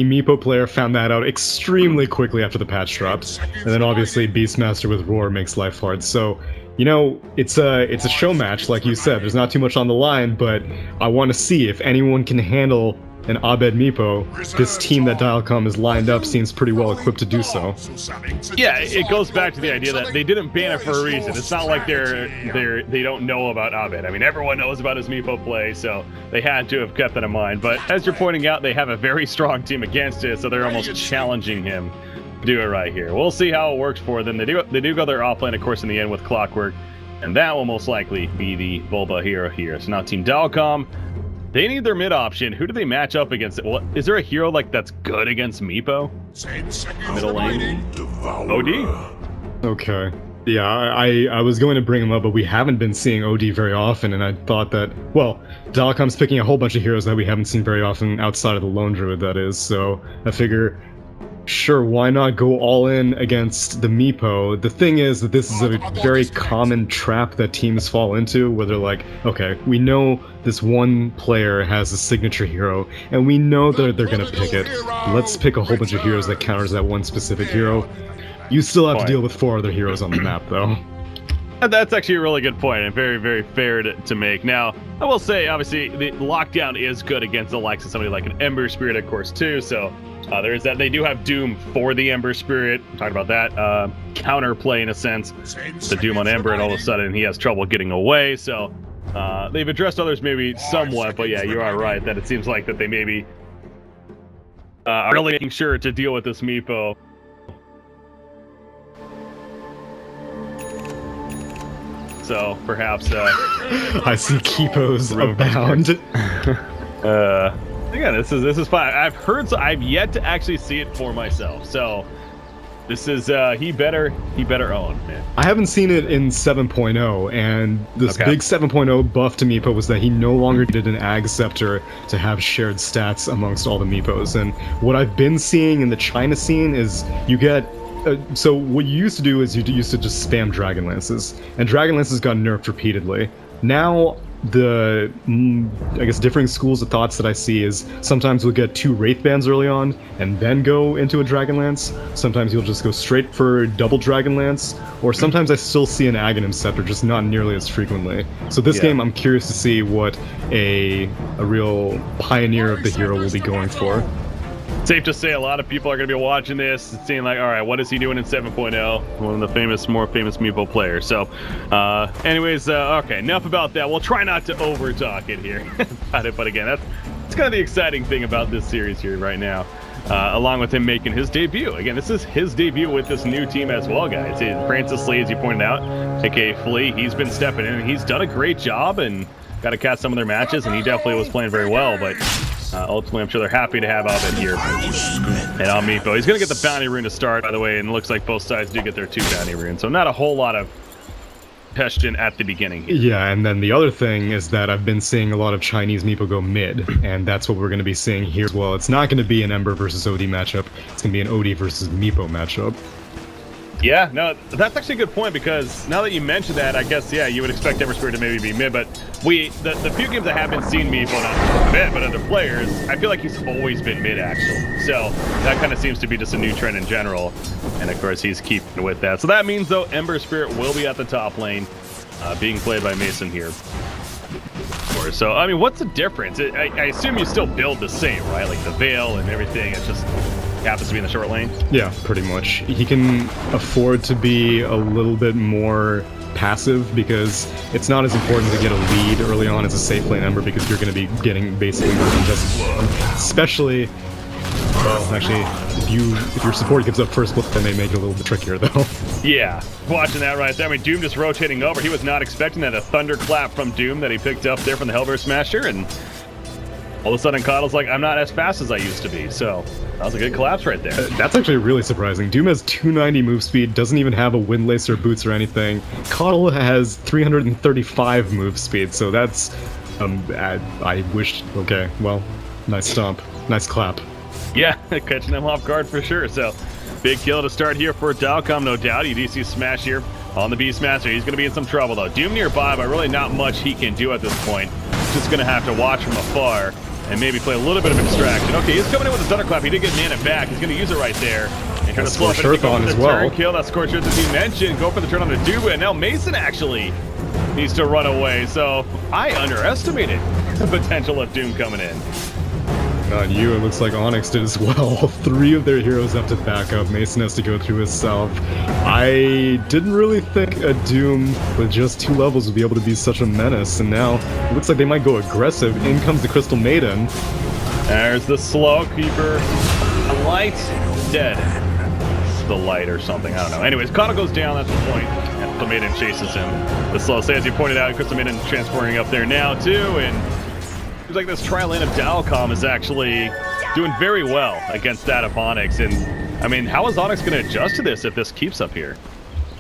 Meepo player found that out extremely quickly after the patch dropped, and then obviously Beastmaster with Roar makes life hard. So, you know, it's a show match, like you said. There's not too much on the line, but I want to see if anyone can handle an Abed Meepo. This team that Dilecom is lined up seems pretty well equipped to do so. Yeah, it goes back to the idea that they didn't ban it for a reason. It's not like they don't know about Abed. I mean, everyone knows about his Meepo play, so they had to have kept that in mind. But as you're pointing out, they have a very strong team against it, so they're almost challenging him to do it right here. We'll see how it works for them. They do go their offlane, of course, in the end with Clockwork, and that will most likely be the Bulba hero here. So now Team Dilecom, they need their mid option. Who do they match up against? Well, is there a hero like that's good against Meepo? Middle lane? OD? Okay. Yeah, I was going to bring him up, but we haven't been seeing OD very often, and I thought that, well, Dilecom's picking a whole bunch of heroes that we haven't seen very often outside of the Lone Druid, that is, so I figure, sure, why not go all in against the Meepo? The thing is that this is a very common trap that teams fall into, where they're like, okay, we know this one player has a signature hero, and we know that they're gonna pick it. Let's pick a whole bunch of heroes that counters that one specific hero. You still have to deal with 4 other heroes on the map, though. That's actually a really good point, and very, very fair to make. Now, I will say, obviously, the lockdown is good against the likes of somebody like an Ember Spirit, of course, too, so there is that. They do have Doom for the Ember Spirit. I'm talking about that counterplay, in a sense, the Doom on Ember, and all of a sudden he has trouble getting away, so they've addressed others maybe somewhat, but yeah, you are right, that it seems like that they maybe are really making sure to deal with this Meepo. So perhaps I see Keepos abound. Again, this is fine. I've yet to actually see it for myself. So this is he better own, man. I haven't seen it in 7.0, and this big 7.0 buff to Meepo was that he no longer did an Ag Scepter to have shared stats amongst all the Meepos. And what I've been seeing in the China scene is you get so what you used to do is you used to just spam Dragon Lances, and Dragon Lances got nerfed repeatedly. Now, the, I guess, differing schools of thoughts that I see is sometimes we'll get 2 Wraith Bands early on, and then go into a Dragon Lance. Sometimes you'll just go straight for double Dragon Lance, or sometimes I still see an Aghanim Scepter, just not nearly as frequently. So this game, I'm curious to see what a real pioneer of the hero will be going for. Safe to say a lot of people are going to be watching this and seeing like, all right, what is he doing in 7.0? One of the more famous Meepo players. So, anyways, okay, enough about that. We'll try not to over-talk it here. But again, that's kind of the exciting thing about this series here right now. Along with him making his debut. Again, this is his debut with this new team as well, guys. Francis Lee, as you pointed out, aka Flea, he's been stepping in, and he's done a great job and got to catch some of their matches, and he definitely was playing very well, but ultimately, I'm sure they're happy to have Abed here. And on Meepo, he's going to get the bounty rune to start, by the way, and it looks like both sides do get their 2 bounty runes, so not a whole lot of question at the beginning here. Yeah, and then the other thing is that I've been seeing a lot of Chinese Meepo go mid, and that's what we're going to be seeing here as well. It's not going to be an Ember versus OD matchup, it's going to be an OD versus Meepo matchup. Yeah, no, that's actually a good point, because now that you mentioned that, I guess, yeah, you would expect Ember Spirit to maybe be mid, but the few games I haven't seen Meepo, not mid, but other players, I feel like he's always been mid, actually. So that kind of seems to be just a new trend in general, and of course, he's keeping with that. So that means, though, Ember Spirit will be at the top lane, being played by Mason here. So, I mean, what's the difference? I assume you still build the same, right? Like the Veil and everything, it's just happens to be in the short lane? Yeah, pretty much. He can afford to be a little bit more passive because it's not as important to get a lead early on as a safe lane Ember, because you're going to be getting basically more than just one. Especially, well, actually, if your support gives up first blood, then they make it a little bit trickier, though. Yeah, watching that right there. I mean, Doom just rotating over. He was not expecting that. A thunderclap from Doom that he picked up there from the Hellbear Smasher, and all of a sudden, Coddle's like, I'm not as fast as I used to be, so that was a good collapse right there. That's actually really surprising. Doom has 290 move speed, doesn't even have a Windlace or boots or anything. Coddle has 335 move speed, so that's, I wish, okay, well, nice stomp, nice clap. Yeah, catching them off guard for sure, so big kill to start here for Dilecom, no doubt. You do see Smash here on the Beastmaster. He's going to be in some trouble, though. Doom nearby, but really not much he can do at this point. Just going to have to watch from afar and maybe play a little bit of extraction. Okay, he's coming in with a thunderclap. He did get mana back. He's going to use it right there. And try to slow up and go for the turn kill. That Scorched Earth, as he mentioned. Go for the turn on the Duba, and now Mason actually needs to run away. So I underestimated the potential of Doom coming in. Not you, it looks like Onyx did as well. 3 of their heroes have to back up. Mason has to go through himself. I didn't really think a Doom with just 2 levels would be able to be such a menace, and now it looks like they might go aggressive. In comes the Crystal Maiden. There's the Slow Keeper. A light, dead. The light or something, I don't know. Anyways, Kano goes down, that's the point. And Crystal Maiden chases him. The Slow, say as you pointed out, Crystal Maiden transporting up there now too, and seems like this trial lane of Dilecom is actually doing very well against that of Onyx. And I mean, how is Onyx going to adjust to this if this keeps up here?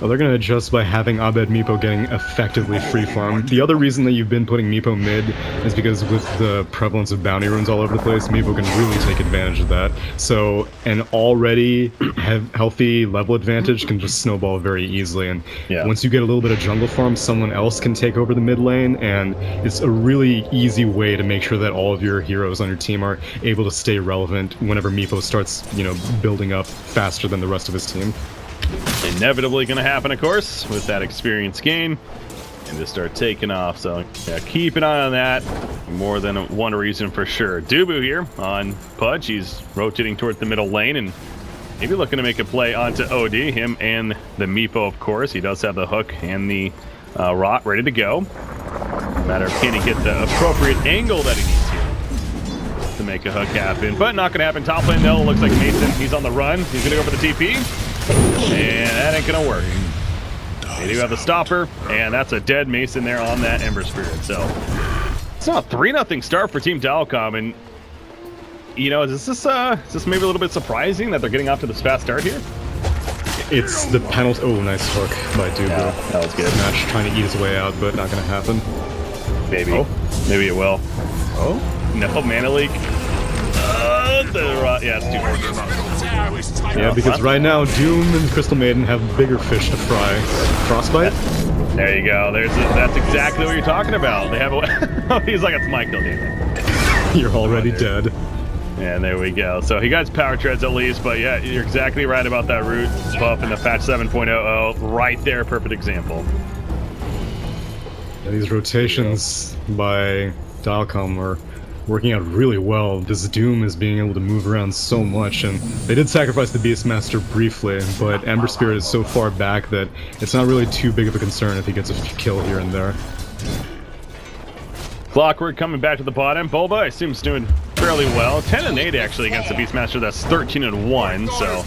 Well, they're going to adjust by having Abed Meepo getting effectively free farm. The other reason that you've been putting Meepo mid is because with the prevalence of bounty runes all over the place, Meepo can really take advantage of that. So an already healthy level advantage can just snowball very easily. And once you get a little bit of jungle farm, someone else can take over the mid lane, and it's a really easy way to make sure that all of your heroes on your team are able to stay relevant whenever Meepo starts, you know, building up faster than the rest of his team. Inevitably going to happen, of course, with that experience gain, and to start taking off. So yeah, keep an eye on that. More than one reason for sure. Dubu here on Pudge. He's rotating toward the middle lane and maybe looking to make a play onto OD. Him and the Meepo, of course. He does have the hook and the rot ready to go. Matter of can he get the appropriate angle that he needs here to make a hook happen. But not going to happen. Top lane, though, looks like Mason. He's on the run. He's going to go for the TP. And that ain't gonna work. They do have the stopper, and that's a dead Mason there on that Ember Spirit. So it's not a 3-0 start for Team Dilecom, and you know, is this maybe a little bit surprising that they're getting off to this fast start here? It's the penalty. Oh, nice hook by Dubu. Yeah, that was good. Smash trying to eat his way out, but not gonna happen. Maybe. Oh. Maybe it will. Oh? No, mana leak. Yeah, it's too hard. Yeah, because right now Doom and Crystal Maiden have bigger fish to fry. Frostbite? There you go. That's exactly what you're talking about. They have a. He's like, it's my kill, damn. You're already dead. And there we go. So he got his power treads at least, but yeah, you're exactly right about that root buff in the patch 7.00. Right there, perfect example. Yeah, these rotations by Dilecom are working out really well. This Doom is being able to move around so much, and they did sacrifice the Beastmaster briefly, but Ember Spirit is so far back that it's not really too big of a concern if he gets a kill here and there. Clockwork coming back to the bottom. Bulba, I assume, is doing fairly well. 10-8 actually against the Beastmaster. That's 13-1, so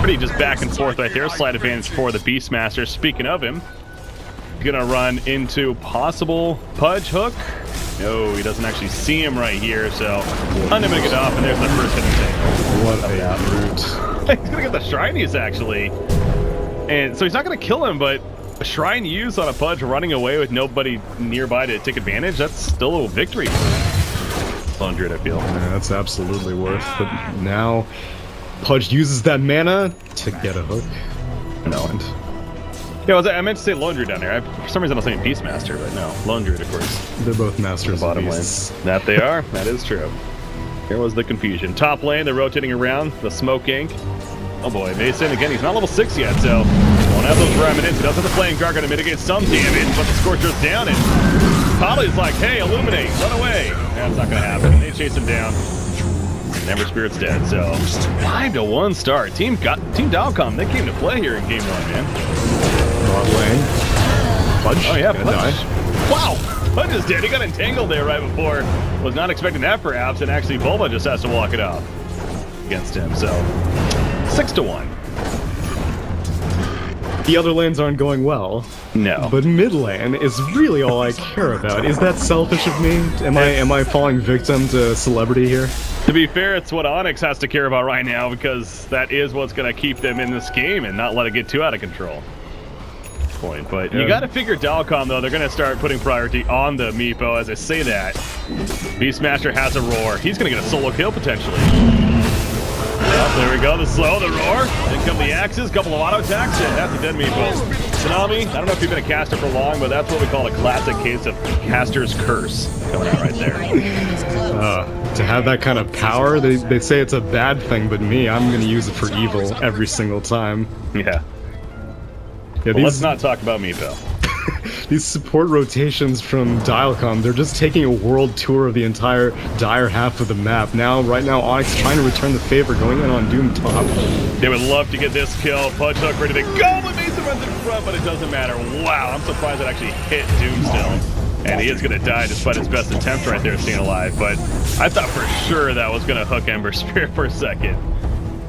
pretty just back and forth right there. Slight advantage for the Beastmaster. Speaking of him, gonna run into possible Pudge hook. No, he doesn't actually see him right here, so I'm gonna get off, and there's the first hit and take. What a brute. He's gonna get the Shinies, actually. And so he's not gonna kill him, but a Shrine used on a Pudge running away with nobody nearby to take advantage, that's still a victory. 100, I feel. Yeah, that's absolutely worth. But now, Pudge uses that mana to get a hook. No. Yeah, I meant to say Lone Druid down there. For some reason I was saying Beastmaster, but no. Lone Druid, of course. They're both masters the bottom of beasts. That they are. That is true. Here was the confusion. Top lane, they're rotating around. The Smoke Ink. Oh boy, Mason, again, he's not level 6 yet, so won't have those remnants. He does have the Flame Guard, gonna mitigate some damage, but the Scorcher's down, and Polly's like, hey, Illuminate, run away. That's not gonna happen. They chase him down. Ember Spirit's dead, so 5-1 start. Team Dilecom, they came to play here in game 1, man. Bot lane. Pudge. Oh yeah, Pudge. Wow, Pudge is dead. He got entangled there right before. Was not expecting that perhaps, and actually Bulba just has to walk it off against him. So 6-1. The other lanes aren't going well. No. But mid lane is really all I care about. Is that selfish of me? Am I falling victim to celebrity here? To be fair, it's what Onyx has to care about right now, because that is what's going to keep them in this game and not let it get too out of control. Point. But you got to figure Dilecom, though, they're going to start putting priority on the Meepo. As I say that, Beastmaster has a roar. He's going to get a solo kill potentially. Yep, there we go. The slow, the roar. Then come the axes, couple of auto attacks, and that's a dead Meepo. Tsunami, I don't know if you've been a caster for long, but that's what we call a classic case of caster's curse coming out right there. to have that kind of power, they say it's a bad thing, but me, I'm gonna use it for evil every single time. Yeah. Well, let's not talk about Meepo. These support rotations from Dilecom, they're just taking a world tour of the entire dire half of the map. Right now, Onyx trying to return the favor, going in on Doom top. They would love to get this kill. Pudge Hook ready to go, but Mason runs in front, but it doesn't matter. Wow, I'm surprised it actually hit Doom still. And he is going to die despite his best attempt right there, staying alive. But I thought for sure that was going to hook Ember Spirit for a second.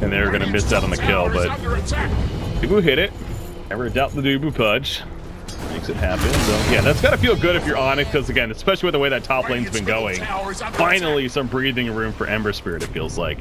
And they were going to miss out on the kill, but Dubu hit it. Never doubt the Dubu Pudge. Makes it happen. So, yeah, that's got to feel good if you're Onyx, because again, especially with the way that top lane's been going, finally some breathing room for Ember Spirit, it feels like,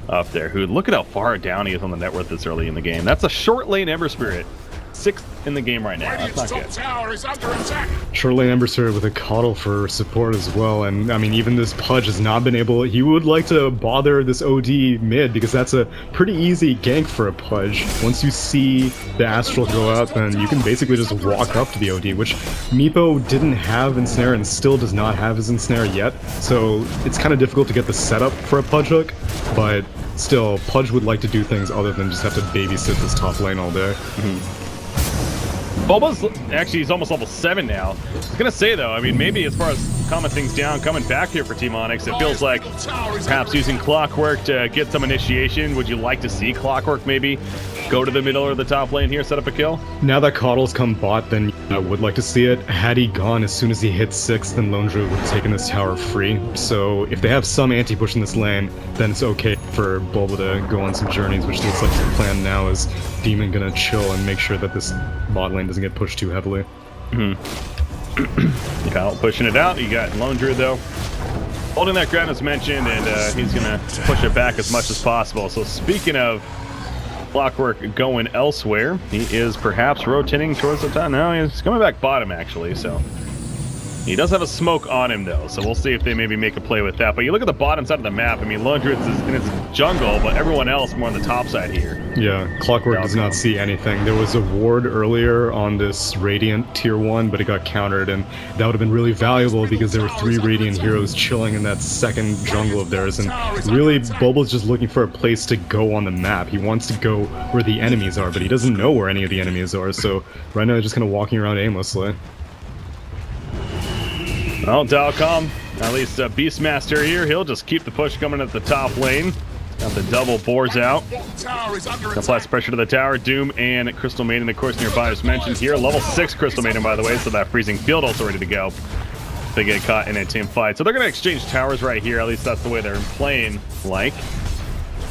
up there. Who, look at how far down he is on the net worth this early in the game. That's a short lane Ember Spirit. 6th in the game right now. That's not good. Short lane Ember Spirit with a Coddle for support as well, and I mean, even this Pudge has not been able. He would like to bother this OD mid because that's a pretty easy gank for a Pudge. Once you see the Astral go up, then you can basically just walk up to the OD, which Meepo didn't have Ensnare and still does not have his Ensnare yet, so it's kind of difficult to get the setup for a Pudge hook, but still, Pudge would like to do things other than just have to babysit this top lane all day. Boba's actually, he's almost level 7 now. I was gonna say though, I mean, maybe as far as calming things down, coming back here for Team Onyx, it feels like perhaps using Clockwork to get some initiation. Would you like to see Clockwork maybe go to the middle or the top lane here, set up a kill? Now that Coddle's come bot, then I would like to see it. Had he gone as soon as he hit 6th, then Lone Druid would have taken this tower free. So if they have some anti-push in this lane, then it's okay for Bulba to go on some journeys, which looks like the plan now is Demon gonna chill and make sure that this bot lane doesn't get pushed too heavily. Kyle pushing it out. You got Lone Druid though, holding that ground as mentioned, and he's gonna push it back as much as possible. So speaking of Clockwork going elsewhere, he is perhaps rotating towards the top. No, he's coming back bottom actually, so he does have a smoke on him though, so we'll see if they maybe make a play with that. But you look at the bottom side of the map, I mean, Lone Druid's in its jungle, but everyone else more on the top side here. Yeah, Clockwork does not see anything. There was a ward earlier on this Radiant tier 1, but it got countered, and that would have been really valuable because there were 3 Radiant heroes chilling in that second jungle of theirs, and really, Bulba's just looking for a place to go on the map. He wants to go where the enemies are, but he doesn't know where any of the enemies are, so right now they're just kind of walking around aimlessly. Well, Dilecom, at least Beastmaster here, he'll just keep the push coming at the top lane. Got the double boars out. Applies pressure to the tower. Doom and Crystal Maiden, of course, nearby as mentioned here. Level 6 Crystal Maiden, by the way, so that freezing field also ready to go. They get caught in a team fight. So they're going to exchange towers right here. At least that's the way they're playing like.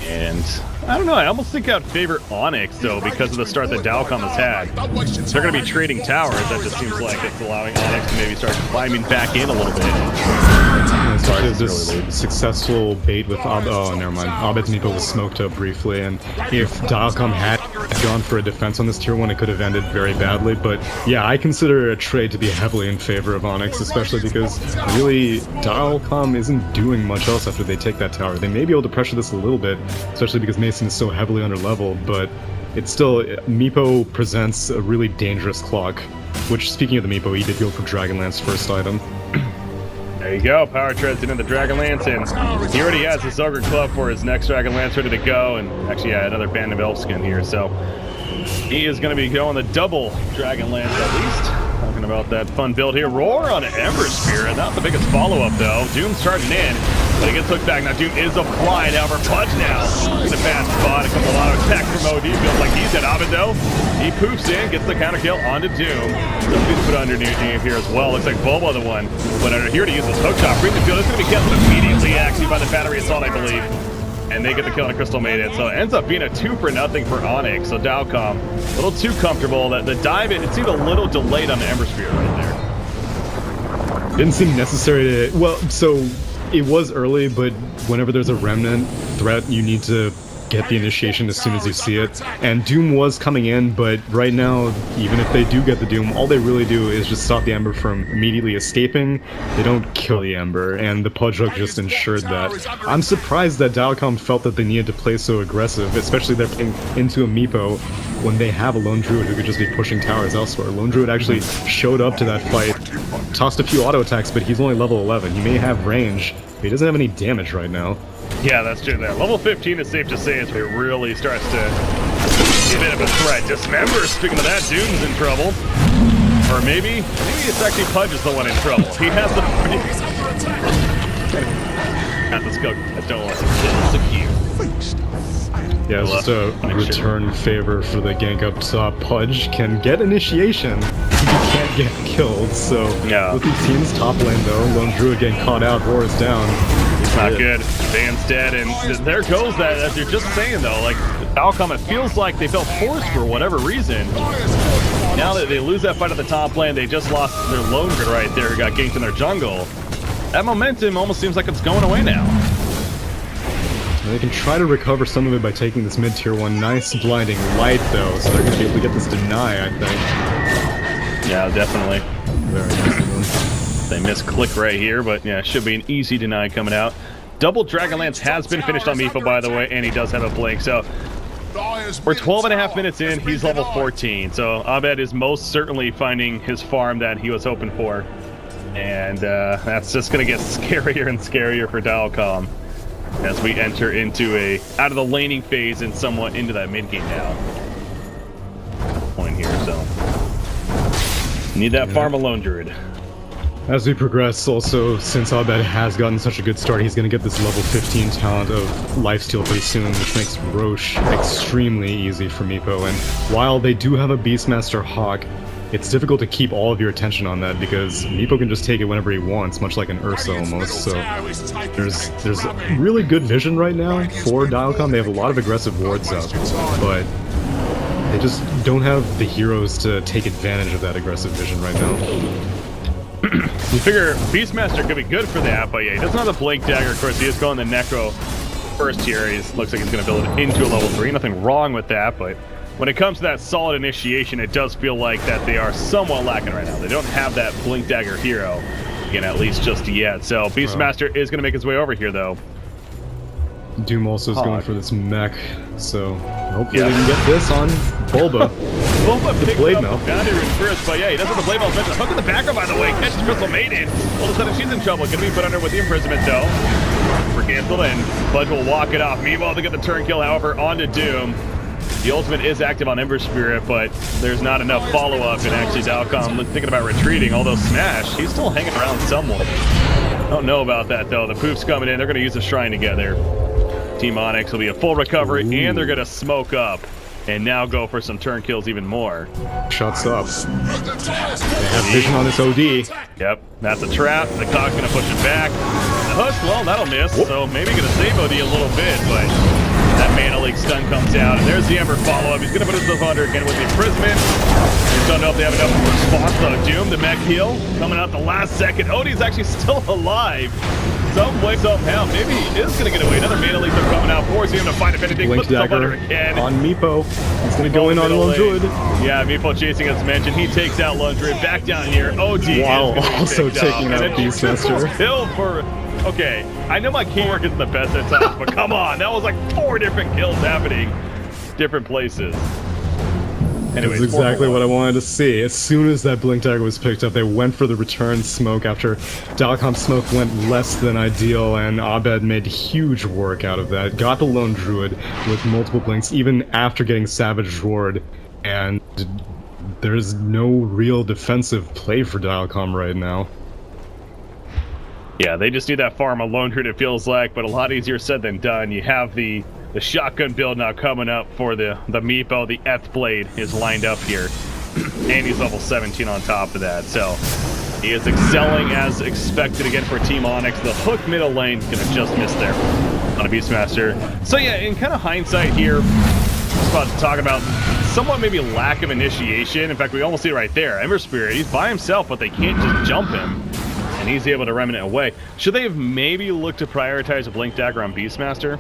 And I don't know, I almost think I'd favor Onyx, though, because of the start that Dilecom has had. They're going to be trading towers. That just seems like it's allowing Onyx to maybe start climbing back in a little bit. Sorry, this successful bait with oh, never mind. Abed's Meepo was smoked up briefly, and if Dilecom had gone for a defense on this tier 1, it could have ended very badly. But yeah, I consider a trade to be heavily in favor of Onyx, especially because really Dilecom isn't doing much else after they take that tower. They may be able to pressure this a little bit, especially because Mason is so heavily underleveled, but it's still, Meepo presents a really dangerous clock, which, speaking of the Meepo, he did go for Dragonlance first item. There you go, Power Treads into the Dragonlance, and he already has his Ogre Club for his next Dragonlance ready to go, and actually, yeah, another Band of Elfskin here, so he is going to be going the double Dragonlance at least. Talking about that fun build here. Roar on Ember Spirit, not the biggest follow-up though. Doom's charging in, but he gets hooked back. Now Doom is applied, however, Pudge now in a bad spot. A couple of auto attacks from OD, feels like he's at Abed though. He poofs in, gets the counter kill onto Doom. Somebody's put underneath here as well. Looks like Bulba the one put under here to use his hook shot. Free the field, it's going to be killed immediately actually by the battery assault, I believe. And they get the kill on a Crystal Maiden, so it ends up being a 2-0 for Onyx. So Dilecom, a little too comfortable. The dive, it seemed a little delayed on the Ember Spirit right there. Didn't seem necessary to, well, so it was early, but whenever there's a remnant threat, you need to get the initiation as soon as you see it. And Doom was coming in, but right now, even if they do get the Doom, all they really do is just stop the Ember from immediately escaping. They don't kill the Ember, and the Pudge Hook just ensured that. I'm surprised that Dilecom felt that they needed to play so aggressive, especially they're playing into a Meepo when they have a Lone Druid who could just be pushing towers elsewhere. Lone Druid actually showed up to that fight, tossed a few auto attacks, but he's only level 11. He may have range He doesn't have any damage right now. Yeah, that's true. That level 15 is safe to say is where it really starts to be a bit of a threat. Dismember, speaking of that, Doom's in trouble. Or maybe it's actually Pudge is the one in trouble. He has the... Let's go. I don't want to kill Secure. Yeah, it's just a return favor for the gank up top. Pudge can get initiation. He can't get killed, so yeah. With these teams, top lane though, Lone Druid getting caught out, War is down. It's not good. Van's dead, and there goes that, as you're just saying though, like, Dilecom, it feels like they felt forced for whatever reason. Now that they lose that fight at the top lane, they just lost their Lone Druid right there, who got ganked in their jungle. That momentum almost seems like it's going away now. They can try to recover some of it by taking this mid-tier 1. Nice blinding light, though, so they're going to be able to get this deny, I think. Yeah, definitely. Very nice of them. They misclick right here, but yeah, should be an easy deny coming out. Double Dragonlance has been finished on Meepo, by the way, and he does have a blink, so we're 12.5 minutes in, he's level 14, so Abed is most certainly finding his farm that he was hoping for. And that's just going to get scarier and scarier for Dilecom as we enter into a out of the laning phase and somewhat into that mid game now. Point here, so need that farm alone, Druid. As we progress, also, since Abed has gotten such a good start, he's going to get this level 15 talent of Lifesteal pretty soon, which makes Roche extremely easy for Meepo. And while they do have a Beastmaster Hawk, it's difficult to keep all of your attention on that because Meepo can just take it whenever he wants, much like an Ursa almost. So there's really good vision right now for Dilecom. They have a lot of aggressive wards up, but they just don't have the heroes to take advantage of that aggressive vision right now. You figure Beastmaster could be good for that, but yeah, he doesn't have the Blink Dagger. Of course, he is going the Necro first here. He looks like he's going to build it into a level 3. Nothing wrong with that, but when it comes to that solid initiation, it does feel like that they are somewhat lacking right now. They don't have that Blink Dagger hero, again, at least just yet. So Beastmaster is going to make his way over here, though. Doom also is going for this mech, so hopefully we can get this on Bulba. Bulba picks blade up mail. the boundary in first, but yeah, he doesn't have the blade mail. Hook in the background, by the way, catches Crystal Maiden. All of a sudden, she's in trouble. Gonna be put under with the imprisonment, though. For Cancel, and Bud will walk it off. Meanwhile, they get the turn kill, however, onto Doom. The ultimate is active on Ember Spirit, but there's not enough follow-up, and actually Dilecom thinking about retreating, although Smash, he's still hanging around somewhat. Don't know about that, though. The Poof's coming in. They're going to use the Shrine together. Team Onyx will be a full recovery, and they're going to smoke up and now go for some turn kills even more. Shuts up. They have vision on this OD. Yep, that's a trap. The Cog's going to push it back. The hook, well, that'll miss, so maybe going to save OD a little bit, but that Mana Leak stun comes out, and there's the Ember follow-up. He's going to put himself under again with the imprisonment. Just don't know if they have enough response, though. Doom, the mech heal, coming out the last second. Odie's actually still alive. Some way, somehow. Maybe he is going to get away. Another Mana Leak are coming out, forcing him to find if anything. Blink Dagger again on Meepo. He's going to go in on Lone Druid. Yeah, Meepo chasing, as mentioned. He takes out Lone Druid. Back down here. OD wow, also taking out Beastmaster. Kill for... Okay, I know my teamwork isn't the best at times, but come on, that was like 4 different kills happening, different places. Anyways, that's exactly what I wanted to see. As soon as that Blink Dagger was picked up, they went for the return smoke after Dilecom smoke went less than ideal, and Abed made huge work out of that. Got the Lone Druid with multiple blinks, even after getting Savage Ward, and there's no real defensive play for Dilecom right now. Yeah, they just need that farm alone here, it feels like, but a lot easier said than done. You have the shotgun build now coming up for the Meepo. The Eth Blade is lined up here. And he's level 17 on top of that. So he is excelling as expected again for Team Onyx. The hook middle lane gonna just miss there on a Beastmaster. So yeah, in kind of hindsight here, just about to talk about somewhat maybe lack of initiation. In fact, we almost see it right there. Ember Spirit, he's by himself, but they can't just jump him. And he's able to remnant away. Should they have maybe looked to prioritize a Blink Dagger on Beastmaster?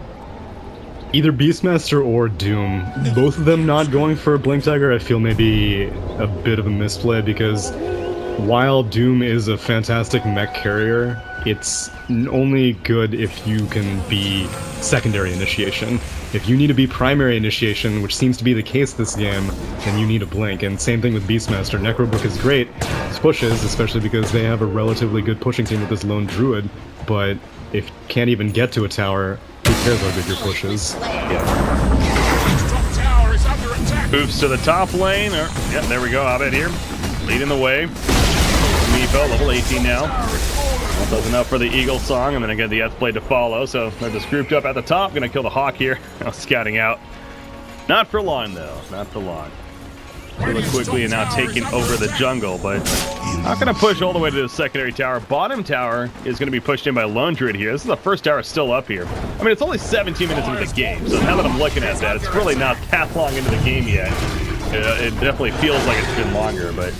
Either Beastmaster or Doom. Both of them not going for a Blink Dagger, I feel maybe a bit of a misplay, because while Doom is a fantastic mech carrier, it's only good if you can be secondary initiation. if you need to be primary initiation, which seems to be the case this game, then you need a blink. And same thing with Beastmaster. Necrobrook is great, it pushes, especially because they have a relatively good pushing team with this lone druid, but if you can't even get to a tower, who cares how good your push is? Moves to the top lane. Yeah, there we go. Abed here, leading the way. Meepo, level 18 now. That does enough for the Eagle Song, and then again the S-Blade to follow. So they're just grouped up at the top. Gonna kill the Hawk here. Scouting out. Not for long though. Not for long. Really quickly and now taking over the jungle, but not gonna push all the way to the secondary tower. Bottom tower is gonna be pushed in by Lone Druid here. This is the first tower still up here. I mean, it's only 17 minutes into the game, so now that I'm looking at that, it's really not that long into the game yet. It definitely feels like it's been longer, but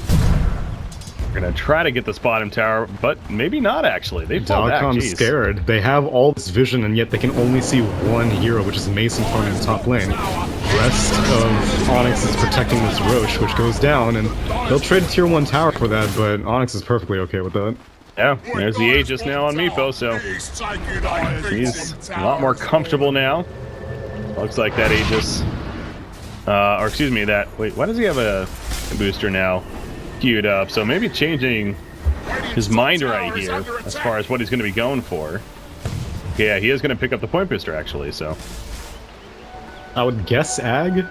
we're gonna try to get this bottom tower, but maybe not actually. They fall back. Dilecom's scared. They have all this vision, and yet they can only see one hero, which is Mason farming the top lane. The rest of Onyx is protecting this Roche, which goes down, and they'll trade a tier 1 tower for that, but Onyx is perfectly okay with that. Yeah, there's the Aegis now on Meepo, so he's a lot more comfortable now. Looks like that Aegis, or excuse me, that, wait, why does he have a booster now queued up? So maybe changing his mind right here as far as what he's going to be going for. Yeah, he is going to pick up the point booster actually, so. I would guess Ag,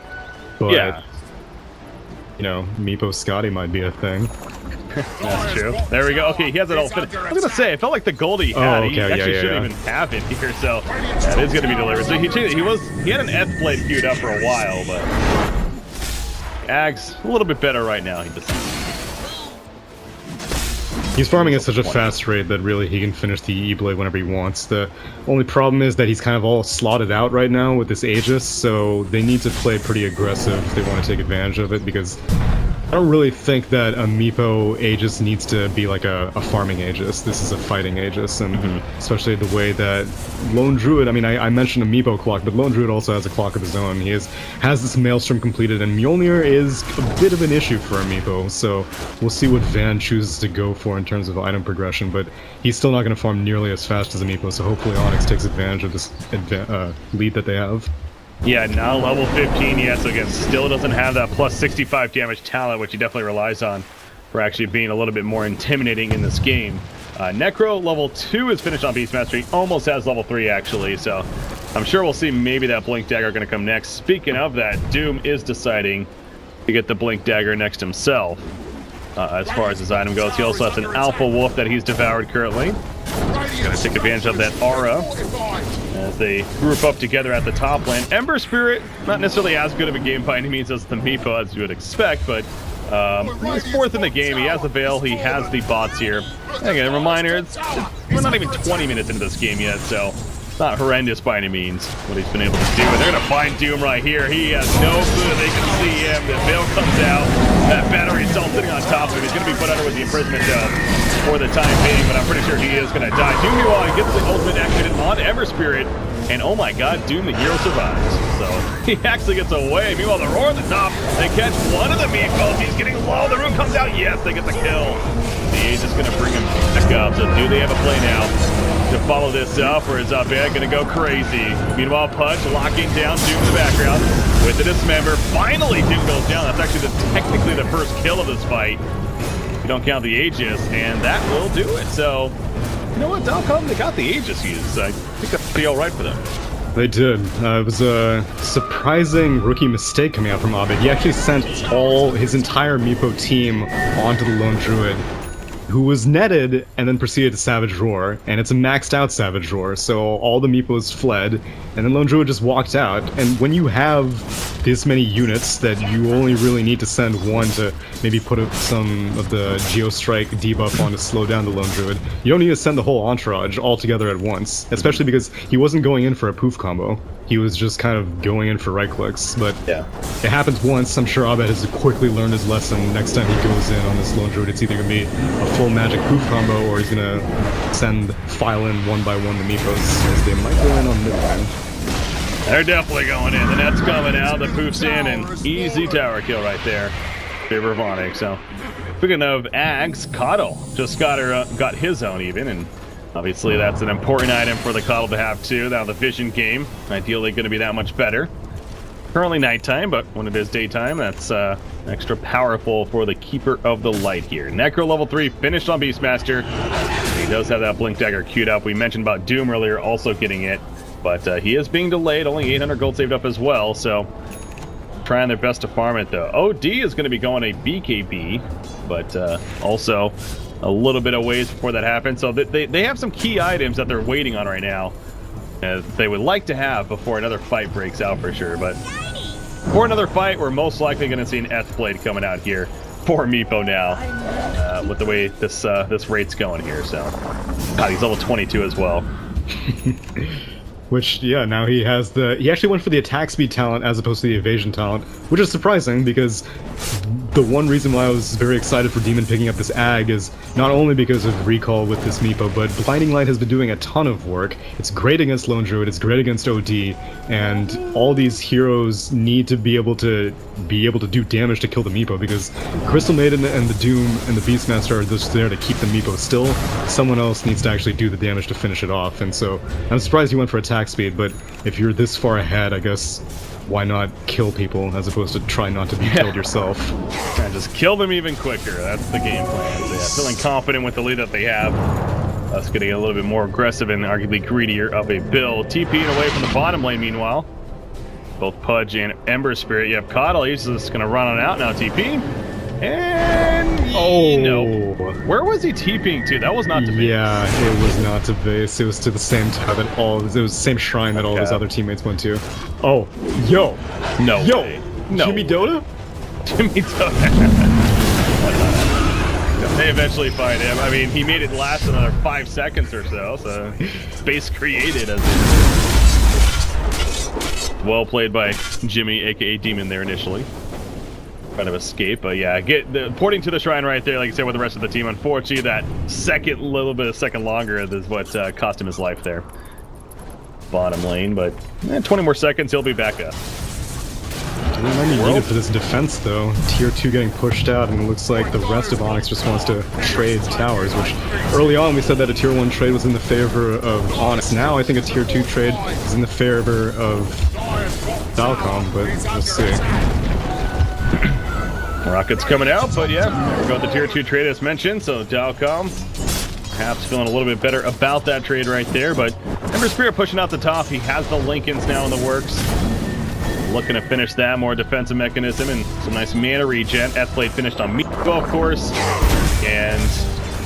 but, yeah, you know, Meepo Scotty might be a thing. That's true. There we go. Okay, he has it all finished. I was going to say, I felt like the gold he had, he actually shouldn't even have it here, so that is going to be delivered. So he had an S-Blade queued up for a while, but Ag's a little bit better right now. He's farming at such a fast rate that really he can finish the E-Blade whenever he wants. The only problem is that he's kind of all slotted out right now with this Aegis, so they need to play pretty aggressive if they want to take advantage of it, because I don't really think that a Meepo Aegis needs to be like a farming Aegis. This is a fighting Aegis, and especially the way that Lone Druid, I mean, I mentioned a Meepo clock, but Lone Druid also has a clock of his own. He has this Maelstrom completed, and Mjolnir is a bit of an issue for a Meepo, so we'll see what Van chooses to go for in terms of item progression, but he's still not going to farm nearly as fast as a Meepo, so hopefully Onyx takes advantage of this lead that they have. Yeah, now level 15, yeah, so again, still doesn't have that plus 65 damage talent, which he definitely relies on for actually being a little bit more intimidating in this game. Necro, level 2 is finished on Beastmaster. He almost has level 3, actually, so I'm sure we'll see maybe that Blink Dagger going to come next. Speaking of that, Doom is deciding to get the Blink Dagger next himself, as far as his item goes. He also has an Alpha Wolf that he's devoured currently. He's going to take advantage of that aura as they group up together at the top lane. Ember Spirit, not necessarily as good of a game by any means as the Meepo, as you would expect, but he's fourth in the game. He has the Veil, he has the bots here. And again, a reminder, we're not even 20 minutes into this game yet, so it's not horrendous by any means what he's been able to do. And they're going to find Doom right here. He has no clue they can see him. The Veil comes out. That battery is still sitting on top of him. He's going to be put under with the imprisonment for the time being, but I'm pretty sure he is going to die. Doom, meanwhile, gets the ultimate activated on Ember Spirit, and oh my god, Doom the hero survives. So he actually gets away. Meanwhile, the roar at the top, they catch one of the Meepos. He's getting low. The room comes out. Yes, they get the kill. The Aegis is going to bring him back up. So do they have a play now to follow this up, or is Abed going to go crazy? Meanwhile, Punch locking down Doom in the background with the Dismember. Finally, Doom goes down. That's actually technically the first kill of this fight. You don't count the Aegis, and that will do it. So, you know what, Dilecom, they got the Aegis used. I think that's pretty all right for them. They did. It was a surprising rookie mistake coming out from Abed. He actually sent his entire Meepo team onto the Lone Druid, who was netted and then proceeded to Savage Roar, and it's a maxed out Savage Roar, so all the Meepos fled, and then Lone Druid just walked out. And when you have this many units that you only really need to send one to maybe put up some of the Geostrike debuff on to slow down the Lone Druid, you don't need to send the whole entourage all together at once, especially because he wasn't going in for a poof combo. He was just kind of going in for right clicks, but yeah, it happens once. I'm sure Abed has quickly learned his lesson. Next time he goes in on this Lone Druid, it's either going to be a full magic poof combo, or he's going to file in one by one the Meepos, as they might go in on mid lane. They're definitely going in. The net's coming out, the poof's in, and easy tower kill right there. Favor of Onyx. So, speaking of Ags, Coddle just got his own even, and Obviously, that's an important item for the Coddle to have too. Now the vision game, ideally going to be that much better. Currently nighttime, but when it is daytime, that's extra powerful for the Keeper of the Light here. Necro level 3 finished on Beastmaster. He does have that Blink Dagger queued up. We mentioned about Doom earlier also getting it, but he is being delayed. Only 800 gold saved up as well, so trying their best to farm it though. OD is going to be going a BKB, but also a little bit of ways before that happens. So they have some key items that they're waiting on right now. They would like to have before another fight breaks out for sure, but for another fight, we're most likely going to see an S-Blade coming out here for Meepo now, with the way this rate's going here. So, God, he's level 22 as well. Which, yeah, now he has he actually went for the attack speed talent as opposed to the evasion talent, which is surprising because the one reason why I was very excited for Demon picking up this Ag is not only because of recall with this Meepo, but Blinding Light has been doing a ton of work. It's great against Lone Druid, it's great against OD, and all these heroes need to be able to do damage to kill the Meepo, because Crystal Maiden and the Doom and the Beastmaster are just there to keep the Meepo still. Someone else needs to actually do the damage to finish it off, and so I'm surprised he went for attack speed, but if you're this far ahead, I guess why not kill people as opposed to try not to be killed yourself? And just kill them even quicker. That's the game plan. So, yeah, feeling confident with the lead that they have. That's getting a little bit more aggressive and arguably greedier of a build. TPing away from the bottom lane meanwhile. Both Pudge and Ember Spirit. You have Coddle. He's just going to run on out now. TP. And no. Where was he TPing to? That was not to base. Yeah, it was not to base. It was to the same tower that it was the same shrine that all of his other teammates went to. Oh, yo. No. Yo. Way. No. Jimmy Dota? Jimmy Dota. They eventually find him. I mean, he made it last another 5 seconds or so space created as it. Well played by Jimmy, aka Demon there initially. Trying to escape, but yeah, porting to the shrine right there, like I said, with the rest of the team. Unfortunately, that little bit of second longer is what cost him his life there. Bottom lane, but 20 more seconds, he'll be back up. Might be needed for this defense, though. Tier 2 getting pushed out, and it looks like the rest of Onyx just wants to trade towers, which early on we said that a Tier 1 trade was in the favor of Onyx. Now I think a Tier 2 trade is in the favor of Dilecom, but we'll see. Rockets coming out, but yeah, there we go with the Tier 2 trade as mentioned, so Dilecom perhaps feeling a little bit better about that trade right there, but Ember Spirit pushing out the top. He has the Lincolns now in the works. Looking to finish that, more defensive mechanism and some nice mana regen. S-Blade finished on Meepo, of course, and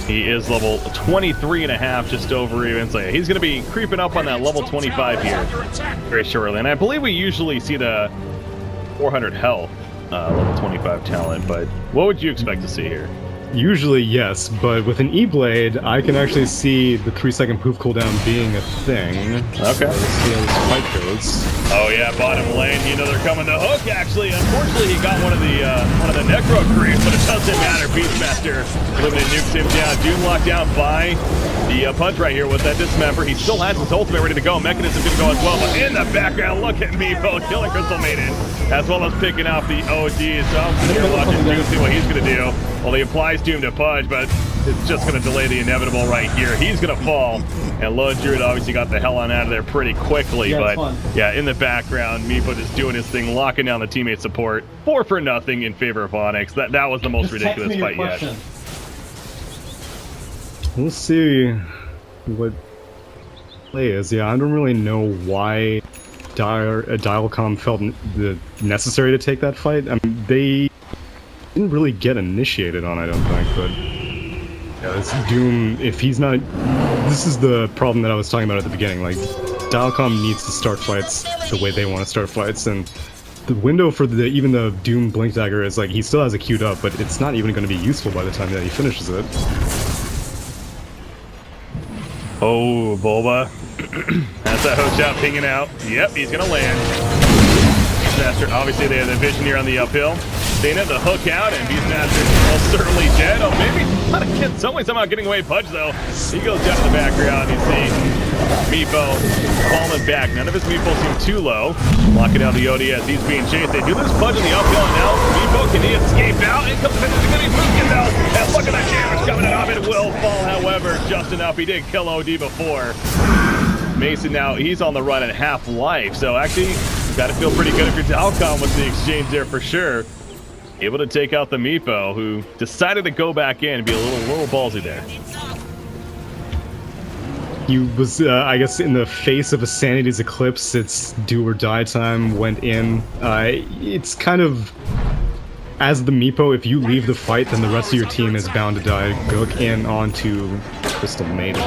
he is level 23.5, just over even. So yeah, he's going to be creeping up on that level 25 here very shortly, and I believe we usually see the 400 health level 25 talent, but what would you expect to see here? Usually, yes, but with an E-Blade, I can actually see the 3-second poof cooldown being a thing. Okay. Let's see how this fight goes. Oh yeah, bottom lane. You know they're coming to hook. Actually, unfortunately, he got one of the Necro creeps, but it doesn't matter. Beastmaster limited nukes him down. Doom locked down by the Punch right here with that dismember. He still has his ultimate ready to go. Mechanism gonna go as well, but in the background, look at Meepo killing Crystal Maiden, as well as picking off the OD. So here, watching Doom see what he's gonna do. Well, he applies Doom to Pudge, but it's just going to delay the inevitable right here. He's going to fall, and Lone Druid obviously got the hell on out of there pretty quickly, but yeah, in the background, Meepo just doing his thing, locking down the teammate support. 4-0 in favor of Onyx. That was the most ridiculous fight yet. We'll see what play is. Yeah, I don't really know why Dilecom felt necessary to take that fight. I mean, they didn't really get initiated on, I don't think, but yeah, this Doom, if he's not, this is the problem that I was talking about at the beginning. Like, Dilecom needs to start fights the way they want to start fights, and the window for even the Doom Blink Dagger is like, he still has it queued up, but it's not even going to be useful by the time that he finishes it. Oh, Bulba. That's that hook shot pinging out. Yep, he's going to land. Beastmaster, obviously they have the vision here on the uphill. Dana, the hook out, and Beastmaster almost certainly dead. Oh, maybe not again. Somehow getting away Pudge, though. He goes down to the background. You see Meepo falling back. None of his Meepos seem too low. Locking down the ODS. He's being chased. They do this punch in the uphill, and now Meepo, can he escape out? And comes the finish. He's going to be moved out. And look at that damage coming at him. It will fall, however, just enough. He did kill OD before. Mason now, he's on the run at half life. So actually, got to feel pretty good if you're Dilecom with the exchange there for sure. Able to take out the Meepo, who decided to go back in and be a little ballsy there. He was, I guess, in the face of a Sanity's Eclipse. It's do or die time, went in. It's kind of, as the Meepo, if you leave the fight, then the rest of your team is bound to die. Gook in onto Crystal Maiden.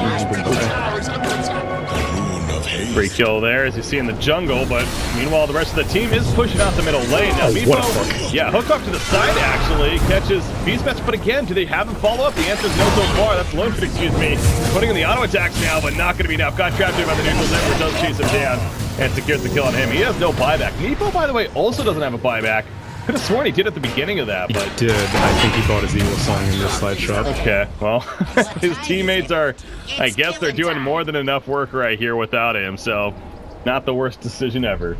Free kill there, as you see in the jungle, but meanwhile the rest of the team is pushing out the middle lane. Now Meepo, what a hook. Yeah, hook off to the side actually, catches Beast Match, but again, do they have him follow up? The answer is no so far. That's Lonefoot, excuse me. Putting in the auto attacks now, but not going to be enough. Got trapped here by the neutral Zimmer, does chase him down, and secures the kill on him. He has no buyback. Meepo, by the way, also doesn't have a buyback. Could have sworn he did at the beginning of that, but... He did. I think he bought his Eagle Song in this slide shot. Okay, well, his teammates are... I guess they're doing more than enough work right here without him, so... Not the worst decision ever.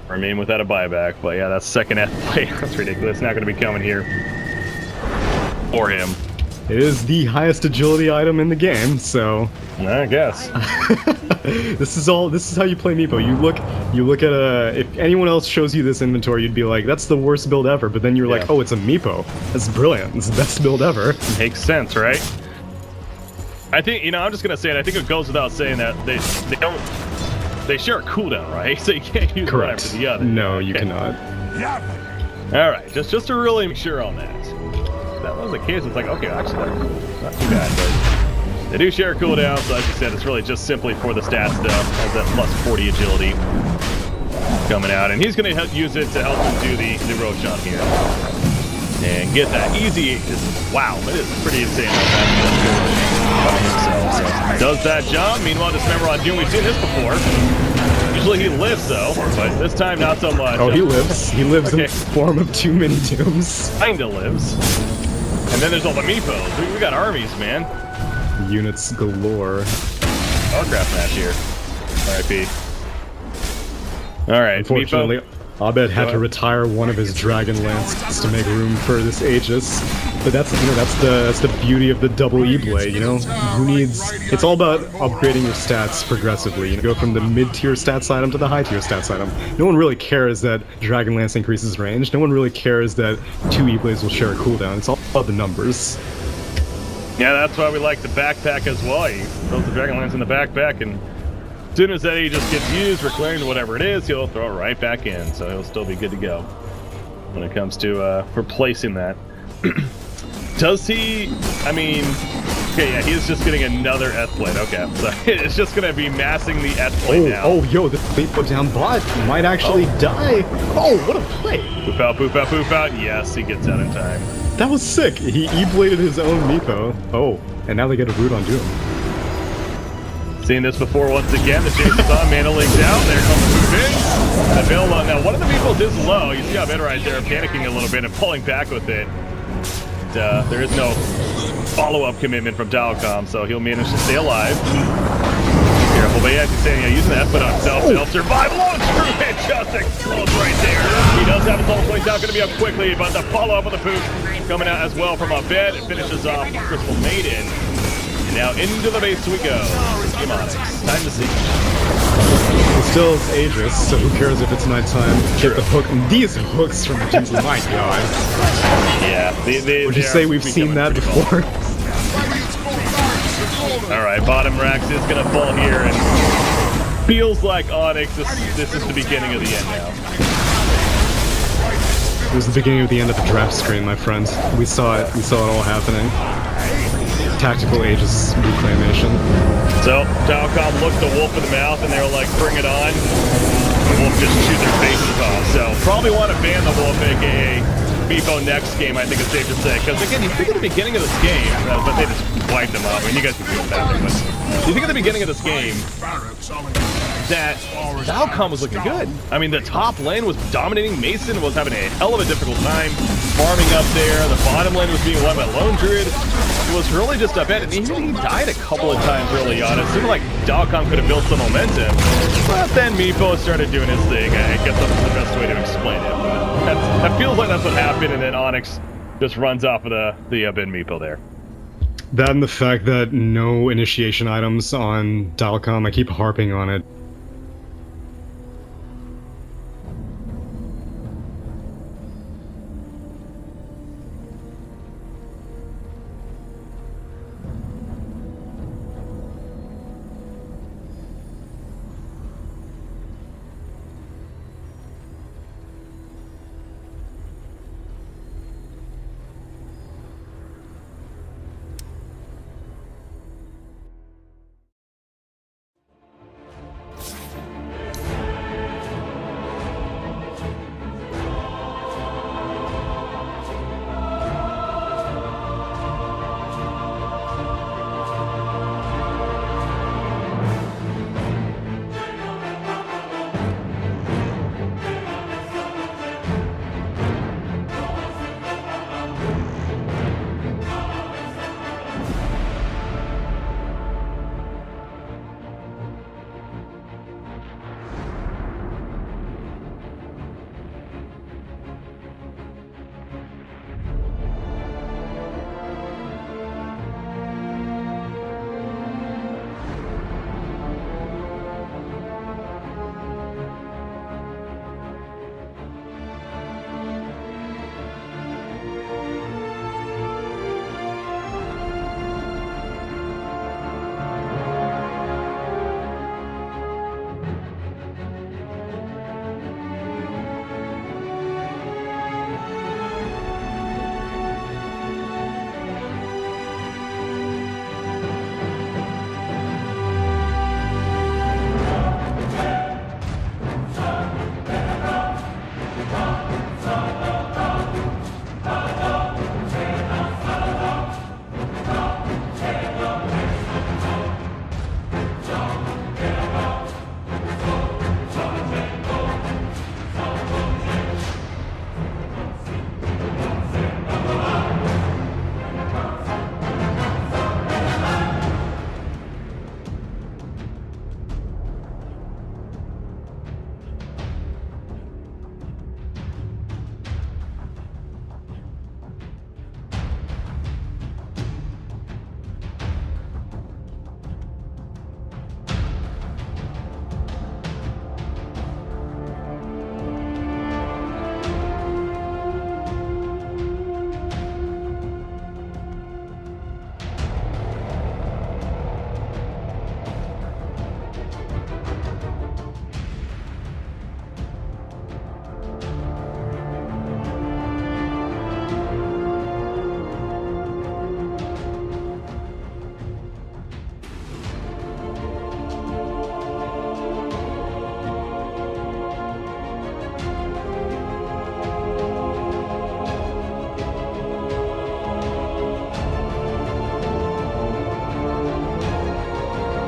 Remain without a buyback, but yeah, that's second F play. That's ridiculous. Not going to be coming here for him. It is the highest agility item in the game, so... I guess. This is how you play Meepo. You look at if anyone else shows you this inventory, you'd be like, that's the worst build ever, but then you're like, oh, it's a Meepo. That's brilliant. It's the best build ever. Makes sense, right? I think, I'm just gonna say it, I think it goes without saying that they share a cooldown, right? So you can't use one after the other. No, you cannot. Alright, just to really make sure on that. If that was the case, it's like, okay, actually, that's not too bad, but they do share a cooldown, so as you said, it's really just simply for the stats stuff, as that plus 40 agility coming out, and he's going to use it to help him do the Roshan here. And get that easy, wow, it is pretty insane how fast he does that job. Meanwhile, Dismember on Doom, we've seen this before. Usually he lives though, but this time not so much. Oh, he lives. He lives in the form of too many Dooms. Kinda lives. And then there's all the Meepos. We got armies, man. Units galore. Warcraft match here. RIP. Alright, unfortunately, Abed had to retire one of his Dragon Lances to make room for this Aegis. But that's the beauty of the double E blade, Who needs... It's all about upgrading your stats progressively. You go from the mid-tier stats item to the high-tier stats item. No one really cares that Dragon Lance increases range. No one really cares that 2 E blades will share a cooldown. It's all about the numbers. Yeah, that's why we like the backpack as well. He throws the Dragon Lance in the backpack, and as soon as that E just gets used, reclaimed, whatever it is, he'll throw it right back in. So he'll still be good to go when it comes to replacing that. Does he... I mean... Okay, yeah, he's just getting another S-Blade. Okay, so it's just going to be massing the S-Blade now. Oh, yo, the Meepo down bot might actually die. Oh, what a play. Poof out, poof out, poof out. Yes, he gets out in time. That was sick. He E-bladed his own Meepo. Oh, and now they get a root on Doom. Seen this before once again. The chase is on. Mana Link's out. There comes the move in. The build on. Now, one of the Meepos is low. You see Abed right there panicking a little bit and pulling back with it. There is no follow-up commitment from Dilecom, so he'll manage to stay alive. Careful, but yeah, as he's saying, using the F-Bud on himself to help survive. Long screw hit just explodes right there. He does have his ult point down, going to be up quickly, but the follow-up of the poop coming out as well from Abed. It finishes off Crystal Maiden. And now into the base we go. Onyx, time to see. It still is Aegis, so who cares if it's nighttime? Get the hook. And these hooks from the teams, my god. Yeah, would you say we've seen that before? Alright, bottom racks is gonna fall here, and feels like Onyx, this is the beginning of the end now. It was the beginning of the end of the draft screen, my friends. We saw it all happening. Tactical Aegis reclamation. So, Dilecom looked the wolf in the mouth and they were like, bring it on. The wolf just chewed their faces off. So, probably want to ban the wolf, aka Meepo next game, I think it's safe to say. Because again, you think at the beginning of this game, but they just wiped them up. I mean, you guys can feel that thing, but you think at the beginning of this game, that Dilecom was looking good. I mean, the top lane was dominating. Mason was having a hell of a difficult time farming up there. The bottom lane was being won by Lone Druid. It was really just a bet, and he died a couple of times early on. It seemed like Dilecom could have built some momentum, but then Meepo started doing his thing. I guess that's the best way to explain it. But that feels like that's what happened, and then Onyx just runs off of the bin Meepo there. That and the fact that no initiation items on Dilecom, I keep harping on it.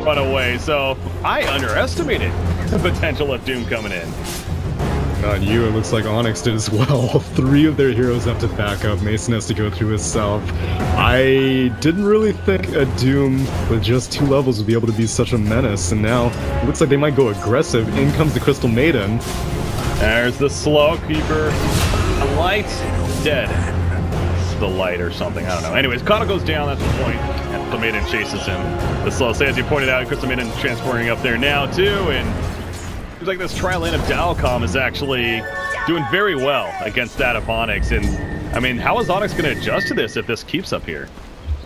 Run away, so I underestimated the potential of Doom coming in. Not you, it looks like Onyx did as well. 3 of their heroes have to back up. Mason has to go through himself. I didn't really think a Doom with just 2 levels would be able to be such a menace, and now it looks like they might go aggressive. In comes the Crystal Maiden. There's the Slow Keeper. A light, dead. The light or something, I don't know. Anyways, Kano goes down, that's the point. And Crystal Maiden chases him. The slow, as you pointed out, Crystal Maiden transporting up there now too, and seems like this trial lane of Dilecom is actually doing very well against that of Onyx. And I mean, how is Onyx going to adjust to this if this keeps up here?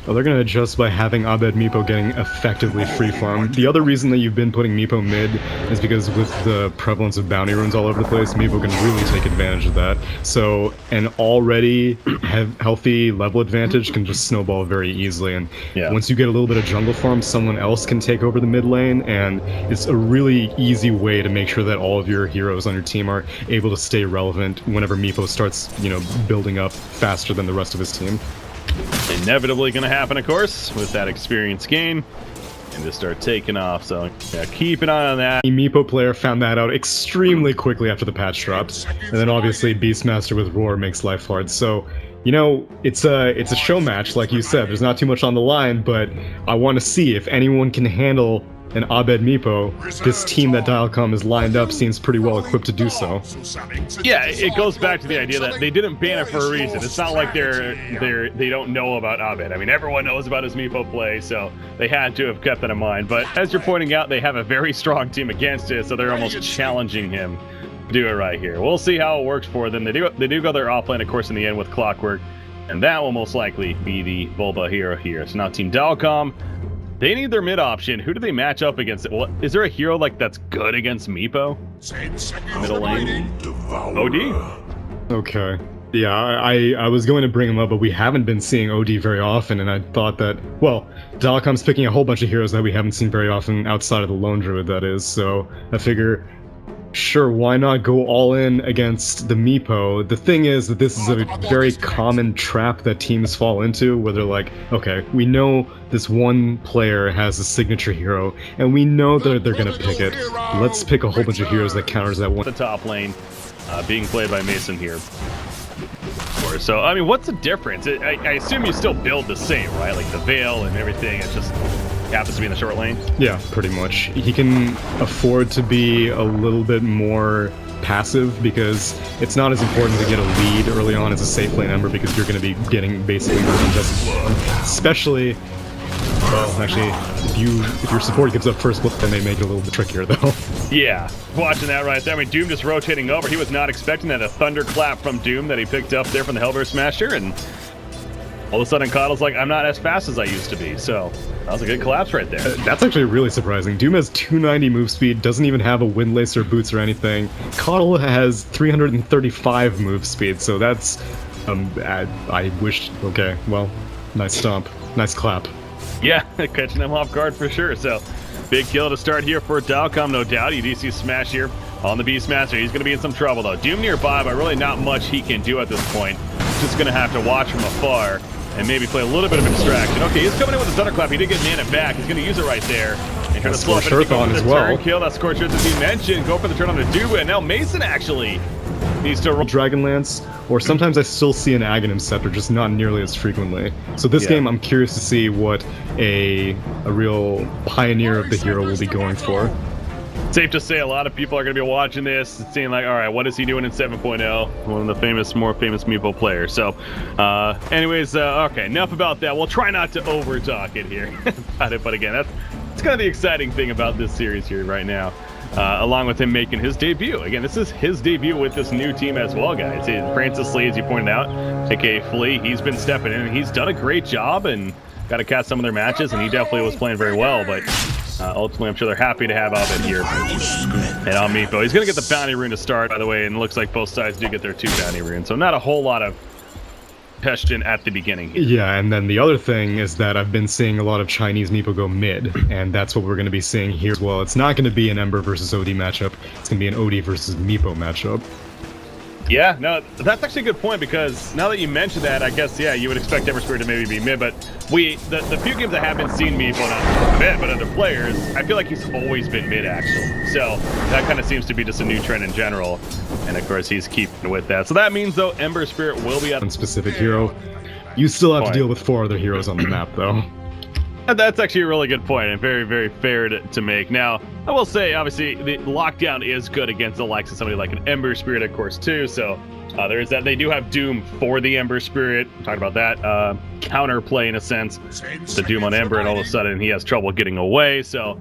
Well, they're going to adjust by having Abed Meepo getting effectively free farm. The other reason that you've been putting Meepo mid is because with the prevalence of bounty runes all over the place, Meepo can really take advantage of that. So an already healthy level advantage can just snowball very easily. And once you get a little bit of jungle farm, someone else can take over the mid lane, and it's a really easy way to make sure that all of your heroes on your team are able to stay relevant whenever Meepo starts, building up faster than the rest of his team. Inevitably going to happen, of course, with that experience gain. and just start taking off. So yeah, keep an eye on that. The Meepo player found that out extremely quickly after the patch dropped, and then obviously Beastmaster with Roar makes life hard. So, you know, it's a show match, like you said. There's not too much on the line, but I want to see if anyone can handle an Abed Meepo. This team that Dilecom is lined up seems pretty well equipped to do so. Yeah, it goes back to the idea that they didn't ban it for a reason. It's not like they don't know about Abed. I mean, everyone knows about his Meepo play, so they had to have kept that in mind. But as you're pointing out, they have a very strong team against it, so they're almost challenging him to do it right here. We'll see how it works for them. They do go their offlane, of course, in the end with Clockwork, and that will most likely be the Bulba hero here. So now Team Dilecom, they need their mid option. Who do they match up against? Well, is there a hero like that's good against Meepo? Middle lane. OD? Okay. Yeah, I was going to bring him up, but we haven't been seeing OD very often, and I thought that, well, Dilecom's picking a whole bunch of heroes that we haven't seen very often outside of the Lone Druid, that is, so I figure, sure, why not go all in against the Meepo? The thing is that this is a very common trap that teams fall into, where they're like, okay, we know this one player has a signature hero, and we know that they're gonna pick it. Let's pick a whole bunch of heroes that counters that one. The top lane, being played by Mason here. So, I mean, what's the difference? I assume you still build the same, right? Like the Veil and everything, it just happens to be in the short lane? Yeah, pretty much. He can afford to be a little bit more passive because it's not as important to get a lead early on as a safe lane member because you're going to be getting basically just especially, well, actually, if your support gives up first blood, then they make it a little bit trickier though. Yeah, watching that right there. I mean, Doom just rotating over. He was not expecting that. A thunderclap from Doom that he picked up there from the Hellbear Smasher, and all of a sudden Coddle's like, I'm not as fast as I used to be, so that was a good collapse right there. That's actually really surprising. Doom has 290 move speed, doesn't even have a Windlace or boots or anything. Coddle has 335 move speed, so that's, I wish, okay, well, nice stomp, nice clap. Yeah, catching them off guard for sure, so big kill to start here for Dilecom, no doubt. You do see Smash here on the Beastmaster. He's going to be in some trouble, though. Doom nearby, but really not much he can do at this point. Just going to have to watch from afar and maybe play a little bit of a distraction. Okay, he's coming in with a thunderclap. He did get Nana back. He's going to use it right there. And trying to slow up Earth on as well. Kill that Scorched Earth, as he mentioned. Go for the turn on the Duba, and now Mason actually needs to roll. Dragonlance, or sometimes I still see an Aghanim Scepter, just not nearly as frequently. So this game, I'm curious to see what a real pioneer of the hero will be going for. Safe to say a lot of people are going to be watching this and seeing like, all right, what is he doing in 7.0? One of the more famous Meepo players. So, anyways, okay, enough about that. We'll try not to over-talk it here about it, but again, that's kind of the exciting thing about this series here right now. Along with him making his debut. Again, this is his debut with this new team as well, guys. Francis Lee, as you pointed out, aka Flea, he's been stepping in, and he's done a great job and got to catch some of their matches, and he definitely was playing very well, but ultimately, I'm sure they're happy to have Abed here. And on Meepo, he's going to get the bounty rune to start, by the way, and it looks like both sides do get their 2 bounty runes, so not a whole lot of question at the beginning here. Yeah, and then the other thing is that I've been seeing a lot of Chinese Meepo go mid, and that's what we're going to be seeing here as well. It's not going to be an Ember versus OD matchup, it's going to be an OD versus Meepo matchup. Yeah, no, that's actually a good point, because now that you mentioned that, I guess, yeah, you would expect Ember Spirit to maybe be mid, but the few games I haven't seen Meepo, not mid, but other players, I feel like he's always been mid, actually. So that kind of seems to be just a new trend in general, and of course he's keeping with that. So that means, though, Ember Spirit will be on specific hero. You still have to deal with 4 other heroes on the map, though. That's actually a really good point and very, very fair to make. Now, I will say, obviously, the lockdown is good against the likes of somebody like an Ember Spirit, of course, too. So there is that. They do have Doom for the Ember Spirit. Talked about that. Counterplay, in a sense, the Doom on Ember, and all of a sudden he has trouble getting away. So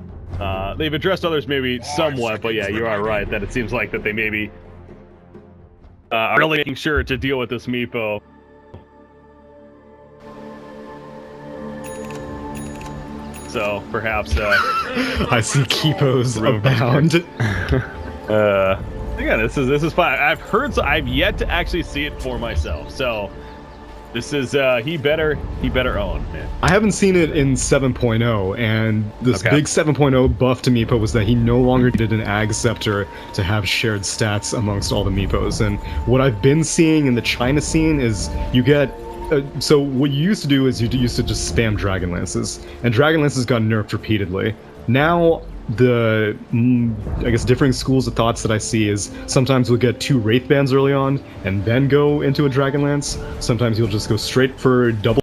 they've addressed others maybe somewhat, but yeah, you are right that it seems like that they maybe are really making sure to deal with this Meepo. So perhaps I see Keepos abound. Again, this is fine. I've yet to actually see it for myself. So this is he better own, man. I haven't seen it in 7.0, and this big 7.0 buff to Meepo was that he no longer needed an Ag Scepter to have shared stats amongst all the Meepos. And what I've been seeing in the China scene is you get So what you used to do is you used to just spam Dragon Lances, and Dragon Lances got nerfed repeatedly. Now the I guess differing schools of thoughts that I see is sometimes we'll get 2 Wraith Bands early on and then go into a Dragon Lance. Sometimes you'll just go straight for double